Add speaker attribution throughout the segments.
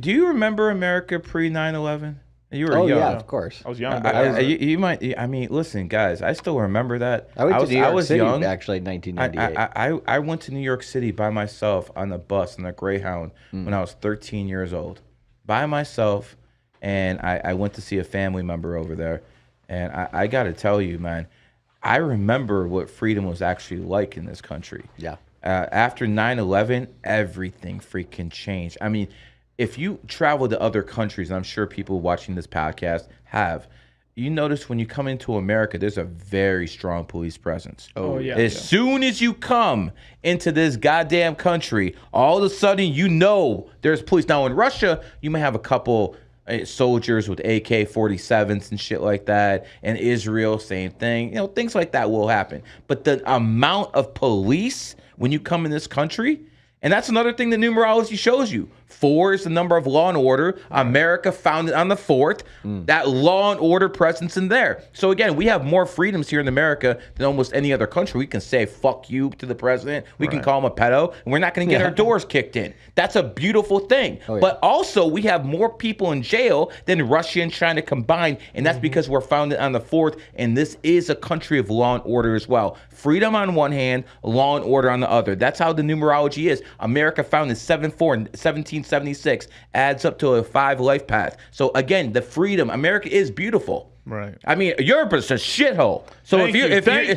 Speaker 1: do you remember America pre 9/11? You were
Speaker 2: Oh
Speaker 1: young.
Speaker 2: yeah, of course.
Speaker 3: I was young. But
Speaker 1: You might. I mean, listen, guys. I still remember that.
Speaker 2: I went to New York City
Speaker 1: young.
Speaker 2: actually in 1998.
Speaker 1: I went to New York City by myself on a bus on a Greyhound when I was 13 years old, by myself, and I went to see a family member over there, and I got to tell you, man, I remember what freedom was actually like in this country.
Speaker 2: Yeah.
Speaker 1: After 9/11, everything freaking changed. I mean, if you travel to other countries, and I'm sure people watching this podcast have, you notice when you come into America, there's a very strong police presence.
Speaker 3: Oh, yeah.
Speaker 1: As soon as you come into this goddamn country, all of a sudden you know there's police. Now in Russia, you may have a couple soldiers with AK-47s and shit like that. In Israel, same thing. You know, things like that will happen. But the amount of police when you come in this country, and that's another thing the numerology shows you. 4 is the number of law and order. America founded on the 4th. That law and order presence in there. So again, we have more freedoms here in America than almost any other country. We can say fuck you to the president. We can call him a pedo, and we're not going to get our doors kicked in. That's a beautiful thing.
Speaker 2: Oh, yeah.
Speaker 1: But also, we have more people in jail than Russia and China combined, and that's because we're founded on the 4th, and this is a country of law and order as well. Freedom on one hand, law and order on the other. That's how the numerology is. America founded 1776 adds up to a 5 life path. So again, the freedom. America is beautiful.
Speaker 3: Right.
Speaker 1: I mean, Europe is a shithole. So
Speaker 3: Thank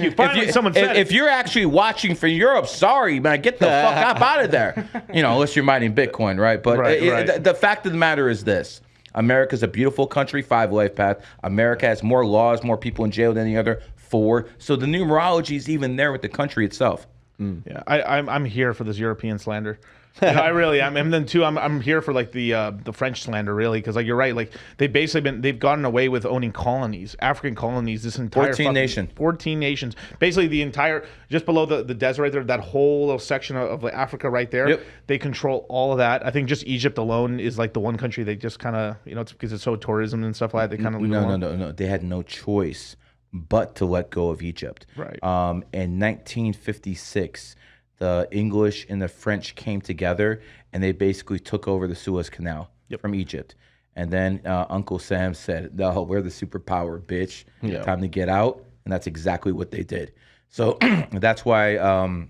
Speaker 3: you. Finally, someone said
Speaker 1: if you're actually watching from Europe, sorry, man, get the fuck up out of there. You know, unless you're mining Bitcoin, right? But the fact of the matter is this. America's a beautiful country, 5 life path. America has more laws, more people in jail than any other, 4. So the numerology is even there with the country itself.
Speaker 3: Yeah, I'm here for this European slander. You know, I really am. And then too, I'm here for like the French slander, really, because like you're right, like they've gotten away with owning colonies, African colonies, this entire
Speaker 1: 14
Speaker 3: nations, basically the entire just below the desert right there, that whole little section of like Africa right there.
Speaker 1: Yep.
Speaker 3: They control all of that. I think just Egypt alone is like the one country they just kind of, you know, it's because it's so tourism and stuff like that. They kind of
Speaker 1: No. They had no choice but to let go of Egypt.
Speaker 3: Right.
Speaker 1: In 1956, the English and the French came together, and they basically took over the Suez Canal from Egypt. And then Uncle Sam said, "No, we're the superpower, bitch. Time to get out." And that's exactly what they did. So that's why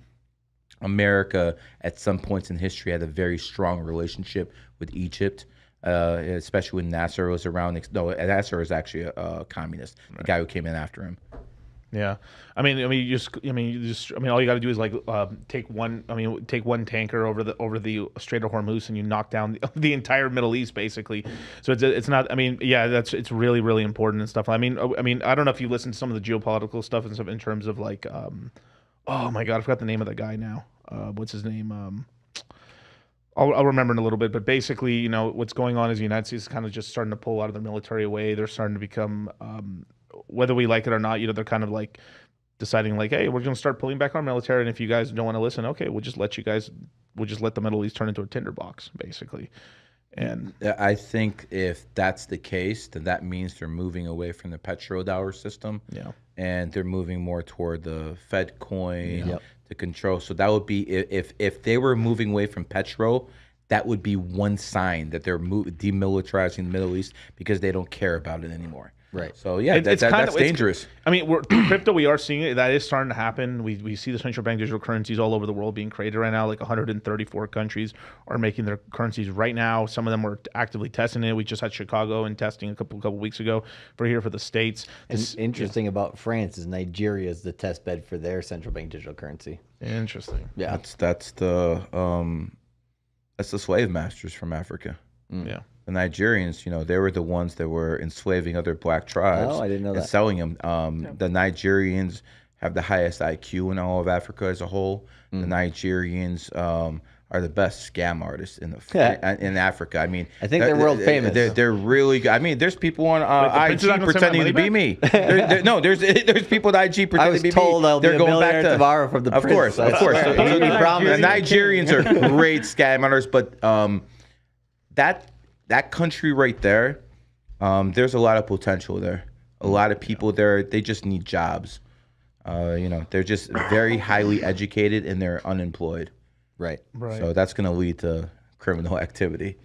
Speaker 1: America, at some points in history, had a very strong relationship with Egypt. Especially when Nasser was around. No, Nasser was actually a communist, the guy who came in after him.
Speaker 3: Yeah, I mean, all you got to do is like take one tanker over the Strait of Hormuz, and you knock down the entire Middle East, basically. So it's not. I mean, yeah, it's really really important and stuff. I mean, I don't know if you listen to some of the geopolitical stuff and stuff in terms of like, oh my God, I forgot the name of the guy now. What's his name? I'll remember in a little bit, but basically, you know, what's going on is the United States is kind of just starting to pull out of their military away. They're starting to become, whether we like it or not, you know, they're kind of like deciding like, hey, we're going to start pulling back our military, and if you guys don't want to listen, okay, we'll just let the Middle East turn into a tinderbox, basically. And
Speaker 1: I think if that's the case, then that means they're moving away from the petrodollar system.
Speaker 3: Yeah.
Speaker 1: And they're moving more toward the Fed coin to control. So that would be, if they were moving away from petro, that would be one sign that they're demilitarizing the Middle East because they don't care about it anymore.
Speaker 2: Right.
Speaker 1: So yeah, that's dangerous.
Speaker 3: I mean, through crypto, we are seeing it. That is starting to happen. We see the central bank digital currencies all over the world being created right now. Like 134 countries are making their currencies right now. Some of them are actively testing it. We just had Chicago and testing a couple weeks ago for the States.
Speaker 2: And interesting about France is Nigeria is the test bed for their central bank digital currency.
Speaker 3: Interesting.
Speaker 2: Yeah.
Speaker 1: That's the slave masters from Africa.
Speaker 3: Yeah.
Speaker 1: The Nigerians, you know, they were the ones that were enslaving other black tribes.
Speaker 2: Oh, I didn't know
Speaker 1: and
Speaker 2: that.
Speaker 1: selling them. The Nigerians have the highest IQ in all of Africa as a whole. The Nigerians are the best scam artists in Africa. I mean,
Speaker 2: I think they're world famous.
Speaker 1: They're really good. I mean, there's people on IG pretending to be me. There's people on IG pretending to be me.
Speaker 2: I was told I'll be a millionaire tomorrow from the Prince.
Speaker 1: Of course. So,
Speaker 2: the
Speaker 1: Nigerians are great scam artists, but that country right there, there's a lot of potential there. A lot of people there, they just need jobs. You know, they're just very highly educated and they're unemployed.
Speaker 2: Right.
Speaker 1: So that's going to lead to criminal activity.